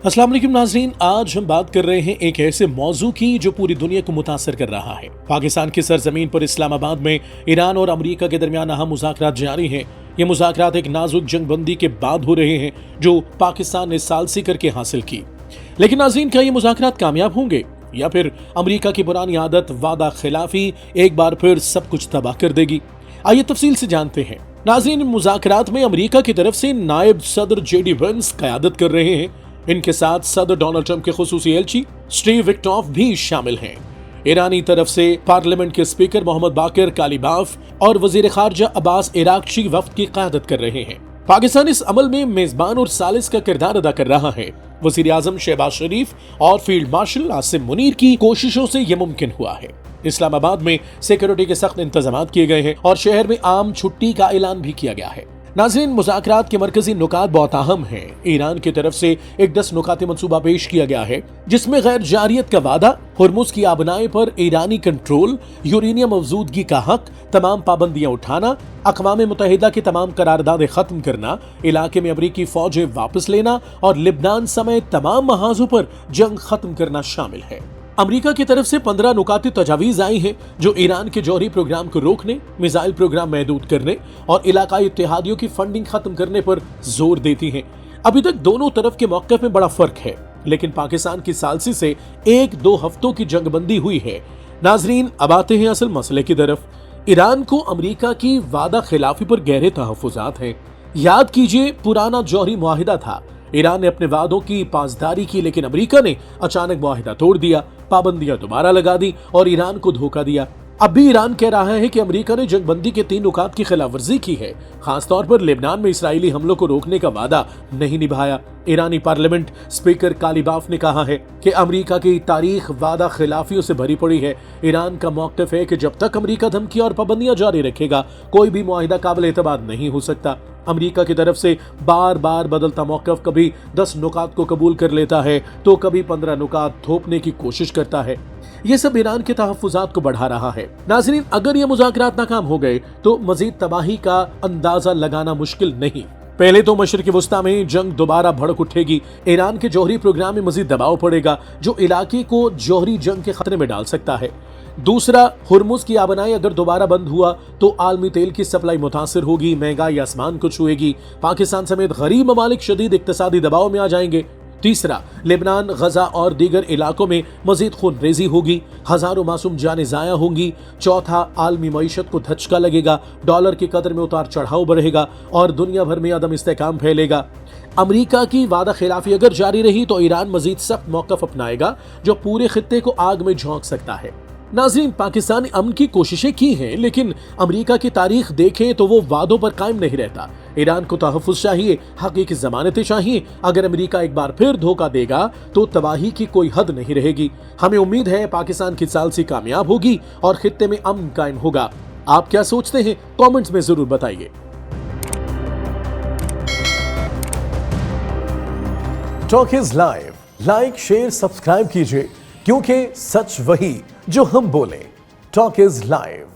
अस्सलाम वालेकुम नाज़रीन, आज हम बात कर रहे हैं एक ऐसे मौजू की जो पूरी दुनिया को मुतासर कर रहा है। पाकिस्तान की सरजमीन पर इस्लामाबाद में ईरान और अमरीका के दरमियान अहम मुज़ाकरात जारी हैं। ये मुज़ाकरात एक नाजुक जंगबंदी के बाद हो रहे हैं जो पाकिस्तान ने सालसी करके हासिल की। लेकिन नाज़रीन, क्या ये मुज़ाकरात कामयाब होंगे या फिर अमरीका की पुरानी आदत वादा खिलाफी एक बार फिर सब कुछ तबाह कर देगी? आइए तफसील से जानते हैं। नाज़रीन, मुज़ाकरात में अमरीका की तरफ से नायब सदर JD वेंस क़यादत कर रहे हैं। इनके साथ सदर डोनाल्ड ट्रंप के खुसूसी एलची स्टीव विक्टॉफ भी शामिल हैं। ईरानी तरफ से पार्लियामेंट के स्पीकर मोहम्मद बाकिर कालिबाफ और वजीर खारजा अब्बास इराक्ची वफ्द की क़यादत कर रहे हैं। पाकिस्तान इस अमल में मेजबान और सालिस का किरदार अदा कर रहा है। वजीर आजम शहबाज शरीफ और फील्ड मार्शल आसिम मुनीर की कोशिशों से यह मुमकिन हुआ है। इस्लामाबाद में सिक्योरिटी के सख्त इंतजाम किए गए हैं और शहर में आम छुट्टी का ऐलान भी किया गया है। नाज़रीन, मुज़ाकरात के मरकजी नुकात बहुत अहम हैं। ईरान की तरफ से एक 10 नुकाती मंसूबा पेश किया गया है जिसमें गैर जारियत का वादा, हुर्मुज़ की आबनाई पर ईरानी कंट्रोल, यूरेनियम मौजूदगी का हक, तमाम पाबंदियां उठाना, अक़वाम मुत्तहिदा की तमाम करारदादें खत्म करना, इलाके में अमरीकी फौजें वापस लेना और लिबनान समेत तमाम महाजों पर जंग खत्म करना शामिल है। अमरीका की तरफ से 15 नुकाती तजावीज़ आई हैं जो ईरान के जौहरी प्रोग्राम को रोकने, मिसाइल प्रोग्राम महदूद करने और इलाकाई इत्तेहादियों की फंडिंग खत्म करने पर जोर देती हैं। अभी तक दोनों तरफ के मौक़िफ़ में बड़ा फर्क है, लेकिन पाकिस्तान की सालसी से 1-2 हफ्तों की जंगबंदी हुई है। नाजरीन, अब आते हैं असल मसले की तरफ। ईरान को अमरीका की वादा खिलाफी पर गहरे तहफ़्फ़ुज़ात हैं। याद कीजिए, पुराना जौहरी मुआहिदा था। ईरान ने अपने वादों की पासदारी की, लेकिन अमेरिका ने अचानक मुआहिदा तोड़ दिया, पाबंदियां दोबारा लगा दी और ईरान को धोखा दिया। अब भी ईरान कह रहा है कि अमेरिका ने जंगबंदी के 3 नुकात की खिलाफ वर्जी की है, खासतौर पर लेबनान में इसराइली हमलों को रोकने का वादा नहीं निभाया। ईरानी पार्लियामेंट स्पीकर कालिबाफ ने कहा है कि अमेरिका की तारीख वादा खिलाफियों से भरी पड़ी है। ईरान का मौक़िफ़ है कि जब तक अमेरिका धमकी और पाबंदियां जारी रखेगा कोई भी मुआहिदा काबिल एतबार नहीं हो सकता। अमेरिका की तरफ से बार बार बदलता मौक़िफ़ कभी 10 नुकात को कबूल कर लेता है तो कभी 15 नुकात थोपने की कोशिश करता है। ये सब ईरान के तहफ़्फ़ुज़ात को बढ़ा रहा है। नाज़रीन, अगर ये मुज़ाकरात नाकाम हो गए तो मज़ीद तबाही का अंदाज़ा लगाना मुश्किल नहीं। पहले तो मशरिक़ वस्ता में जंग दोबारा भड़क उठेगी। ईरान के जौहरी प्रोग्राम में मज़ीद दबाव पड़ेगा जो इलाके को जौहरी जंग के खतरे में डाल सकता है। दूसरा, हुर्मुज़ की आबनाई अगर दोबारा बंद हुआ तो आलमी तेल की सप्लाई मुतासिर होगी, महंगाई आसमान को छुएगी, पाकिस्तान समेत गरीब ममालिक शदीद इक़्तिसादी दबाव में आ जाएंगे। तीसरा, लेबनान, गजा और दीगर इलाकों में मजीद खूनरेज़ी होगी, हजारों मासूम जानें ज़ाया होंगी। चौथा, आलमी मईशत को धचका लगेगा, डॉलर की कदर में उतार चढ़ाव बढ़ेगा और दुनिया भर में अदम इस्तेहकाम फैलेगा। अमरीका की वादा खिलाफी अगर जारी रही तो ईरान मजीद सख्त मौक़िफ़ अपनाएगा जो पूरे खित्ते को आग में झोंक सकता है। नाज़रीन, पाकिस्तान ने अमन की कोशिशें की हैं, लेकिन अमरीका की तारीख देखें तो वो वादों पर कायम नहीं रहता। ईरान को तहफ़्फ़ुज़ चाहिए, हकीकी ज़मानतें चाहिए। अगर अमरीका एक बार फिर धोखा देगा तो तबाही की कोई हद नहीं रहेगी। हमें उम्मीद है पाकिस्तान की सालसी कामयाब होगी और खित्ते में अमन कायम होगा। आप क्या सोचते हैं? कमेंट्स में जरूर बताइए। Talk is live, like, share, subscribe कीजिए, क्योंकि सच वही जो हम बोले। Talk is live.